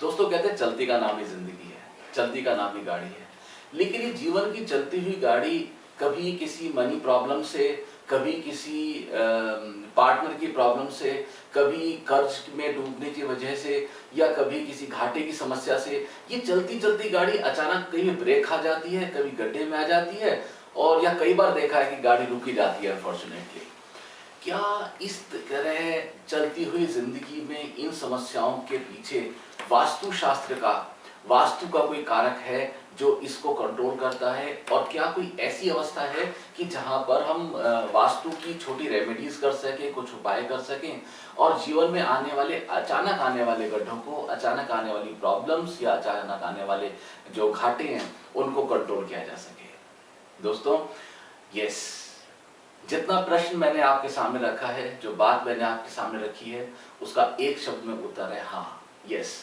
दोस्तों कहते हैं चलती का नाम ही जिंदगी है, चलती का नाम ही गाड़ी है। लेकिन ये जीवन की चलती हुई गाड़ी कभी किसी मनी प्रॉब्लम से, कभी किसी पार्टनर की प्रॉब्लम से, कभी कर्ज में डूबने की वजह से, या कभी किसी घाटे की समस्या से, ये चलती चलती गाड़ी अचानक कहीं ब्रेक खा जाती है, कभी गड्ढे में आ जाती है, और या कई बार देखा है कि गाड़ी रुकी जाती है अनफॉर्चुनेटली। क्या इस तरह चलती हुई जिंदगी में इन समस्याओं के पीछे वास्तु का कोई कारक है जो इसको कंट्रोल करता है? और क्या कोई ऐसी अवस्था है कि जहां पर हम वास्तु की छोटी रेमेडीज कर सकें, कुछ उपाय कर सकें, और जीवन में आने वाले अचानक आने वाले गड्ढों को, अचानक आने वाली प्रॉब्लम्स या अचानक आने वाले जो घाटे हैं उनको कंट्रोल किया जा सके? दोस्तों, यस, जितना प्रश्न मैंने आपके सामने रखा है, जो बात मैंने आपके सामने रखी है, उसका एक शब्द में उत्तर है हाँ, यस।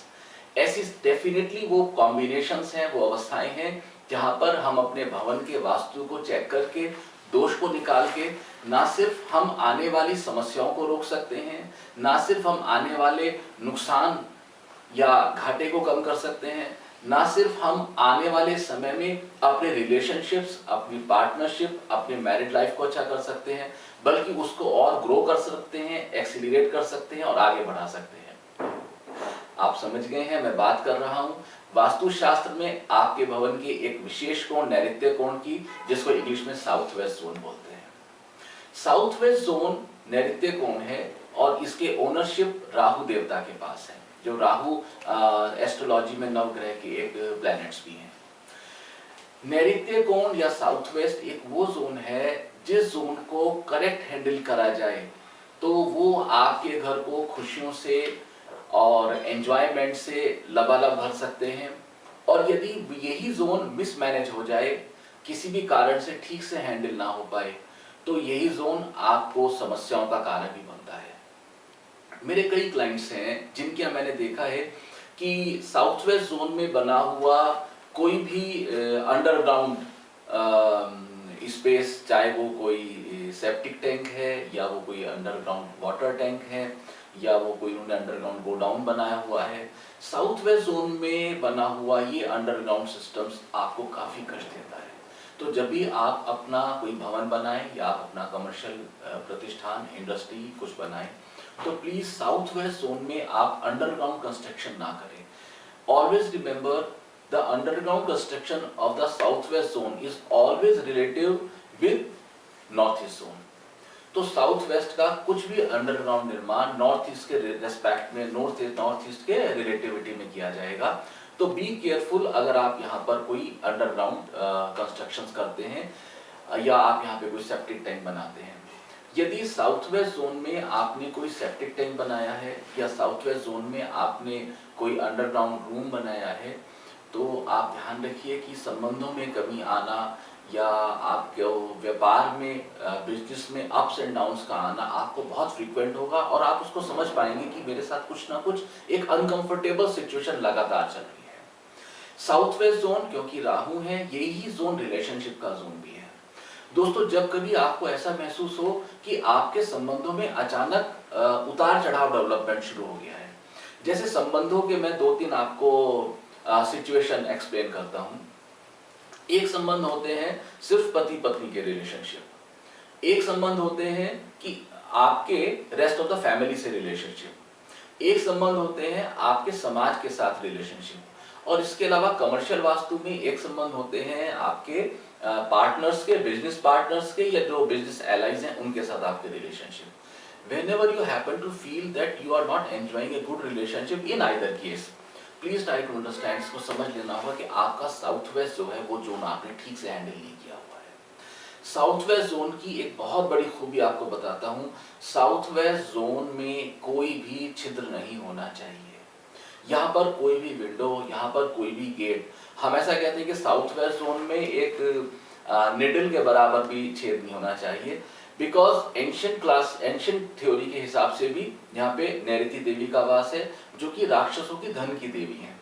ऐसी डेफिनेटली वो कॉम्बिनेशंस हैं, वो अवस्थाएं हैं जहां पर हम अपने भवन के वास्तु को चेक करके, दोष को निकाल के, ना सिर्फ हम आने वाली समस्याओं को रोक सकते हैं, ना सिर्फ हम आने वाले नुकसान या घाटे को कम कर सकते हैं, ना सिर्फ हम आने वाले समय में अपने रिलेशनशिप्स, अपनी पार्टनरशिप, अपने मैरिड लाइफ को अच्छा कर सकते हैं, बल्कि उसको और ग्रो कर सकते हैं, एक्सीलरेट कर सकते हैं और आगे बढ़ा सकते हैं। आप समझ गए हैं मैं बात कर रहा हूं वास्तुशास्त्र में आपके भवन के एक विशेष कोण, नैऋत्य कोण की, जिसको इंग्लिश में साउथ वेस्ट जोन बोलते हैं। साउथ वेस्ट जोन नैऋत्य कोण है और इसके ओनरशिप राहु देवता के पास है, जो राहु एस्ट्रोलॉजी में नवग्रह के एक प्लैनेट्स भी हैं। नैऋत्य कोण या साउथ वेस्ट एक वो जोन है जिस जोन को करेक्ट हैंडल करा जाए तो वो आपके घर को खुशियों से और एंजॉयमेंट से लबालब भर सकते हैं, और यदि यही जोन मिसमैनेज हो जाए, किसी भी कारण से ठीक से हैंडल ना हो पाए, तो यही जोन आपको समस्याओं का कारण भी बनता है। मेरे कई क्लाइंट्स हैं जिनके मैंने देखा है कि साउथ वेस्ट जोन में बना हुआ कोई भी अंडरग्राउंड स्पेस, चाहे वो कोई सेप्टिक टैंक है, या वो कोई अंडरग्राउंड वाटर टैंक है, या वो कोई उन्होंने अंडरग्राउंड गोडाउन बनाया हुआ है, साउथ वेस्ट जोन में बना हुआ ये अंडरग्राउंड सिस्टम्स आपको काफी कष्ट देता है। तो जब भी आप अपना कोई भवन बनाएं या आप अपना कमर्शियल प्रतिष्ठान, इंडस्ट्री कुछ बनाएं, तो प्लीज साउथ वेस्ट जोन में आप अंडरग्राउंड कंस्ट्रक्शन ना करें। Always remember the underground construction of the south west zone is always relative with north east zone. तो साउथ वेस्ट का कुछ भी अंडरग्राउंड निर्माण नॉर्थ ईस्ट के रेस्पेक्ट में, नॉर्थ ईस्ट के रिलेटिविटी में किया जाएगा। तो बी केयरफुल अगर आप यहाँ पर कोई अंडरग्राउंड कंस्ट्रक्शंस करते हैं या आप यहाँ पे कोई सेप्टिक टैंक बनाते हैं। यदि साउथ वेस्ट जोन में आपने कोई सेप्टिक टैंक बनाया है या साउथ वेस्ट जोन में आपने कोई अंडरग्राउंड रूम बनाया है, तो आप ध्यान रखिए कि संबंधों में कमी आना या आपके व्यापार में, बिजनेस में अप्स एंड डाउन्स का आना आपको बहुत फ्रीक्वेंट होगा, और आप उसको समझ पाएंगे कि मेरे साथ कुछ ना कुछ एक अनकंफर्टेबल सिचुएशन लगातार चल रही है। साउथ वेस्ट जोन क्योंकि राहु है, यही जोन रिलेशनशिप का जोन भी है। दोस्तों, जब कभी आपको ऐसा महसूस हो कि आपके संबंधों में अचानक उतार चढ़ाव डेवलपमेंट शुरू हो गया है, जैसे संबंधों के मैं 2-3 आपको सिचुएशन एक्सप्लेन करता हूं। एक संबंध होते हैं सिर्फ पति पत्नी के रिलेशनशिप, एक संबंध होते हैं कि आपके रेस्ट ऑफ द फैमिली से रिलेशनशिप, एक संबंध होते हैं आपके समाज के साथ रिलेशनशिप, और इसके अलावा कमर्शियल वास्तु में एक संबंध होते हैं आपके पार्टनर्स के, बिजनेस पार्टनर्स के, या जो बिजनेस एलाइज हैं उनके साथ आपके relationship. Whenever you happen to feel that you are not enjoying a good relationship in either case, please try to understand, इसको समझ लेना होगा कि आपका साउथ वेस्ट जो है वो जोन आपने ठीक से हैंडल नहीं किया हुआ है। साउथ वेस्ट जोन की एक बहुत बड़ी खूबी आपको बताता हूं, साउथ वेस्ट जोन में कोई भी छिद्र नहीं होना चाहिए, यहाँ पर कोई भी विंडो, यहाँ पर कोई भी गेट, हम ऐसा कहते हैं कि साउथ वेस्ट जोन में एक निडल के बराबर भी छेद नहीं होना चाहिए, बिकॉज एंशिएंट थ्योरी के हिसाब से भी यहाँ पे नैऋति देवी का वास है, जो कि राक्षसों की धन की देवी है,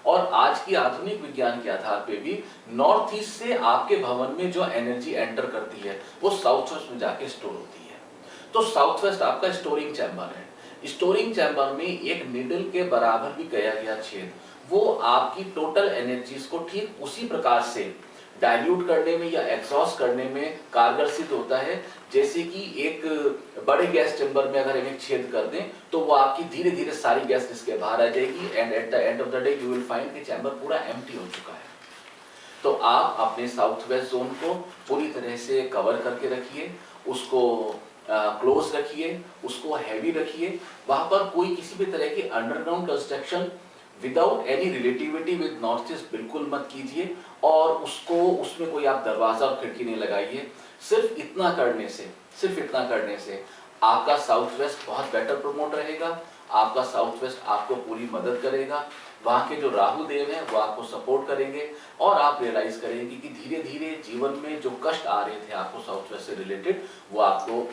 और आज की आधुनिक विज्ञान के आधार पे भी नॉर्थ ईस्ट से आपके भवन में जो एनर्जी एंटर करती है वो साउथ वेस्ट में जाके स्टोर होती है। तो साउथ वेस्ट आपका स्टोरिंग चैम्बर है। स्टोरिंग चैम्बर में एक नीडल के बराबर भी किया गया छेद वो आपकी टोटल एनर्जीज को ठीक उसी प्रकार से डाइल्यूट करने में या एग्जॉस्ट करने में कारगर सिद्ध होता है जैसे कि एक बड़े गैस चैम्बर में अगर हम एक छेद कर दें तो वो आपकी धीरे धीरे सारी गैस इसके बाहर आ जाएगी and at the end of the day you will find कि चैम्बर पूरा एम्प्टी हो चुका है। तो आप अपने साउथ वेस्ट जोन को पूरी तरह से कवर करके रखिए, उसको क्लोज रखिए, उसको हैवी रखिए। वहां पर कोई किसी भी तरह की underground construction without any relativity with north east बिल्कुल मत कीजिए और उसमें कोई आप दरवाजा और खिड़की नहीं लगाइए। सिर्फ इतना करने से आपका साउथ वेस्ट बहुत बेटर प्रमोट रहेगा। आपका साउथ वेस्ट आपको पूरी मदद करेगा। वहाँ के जो राहु देव हैं वो आपको सपोर्ट करेंगे और आप रियलाइज करेंगे कि धीरे धीरे जीवन में जो कष्ट आ रहे थे आपको साउथ वेस्ट से रिलेटेड वो आपको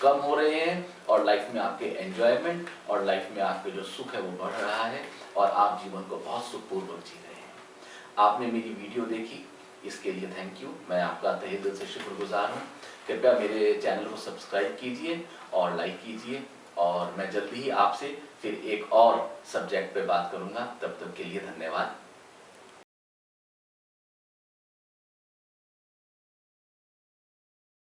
कम हो रहे हैं और लाइफ में आपके एंजॉयमेंट और लाइफ में आपके जो सुख है वो बढ़ रहा है और आप जीवन को बहुत सुखपूर्वक जी रहे हैं। आपने मेरी वीडियो देखी इसके लिए थैंक यू, मैं आपका तहे दिल से शुक्रगुजार हूँ। कृपया मेरे चैनल को सब्सक्राइब कीजिए और लाइक कीजिए और मैं जल्दी ही आपसे फिर एक और सब्जेक्ट पे बात करूंगा। तब तक के लिए धन्यवाद।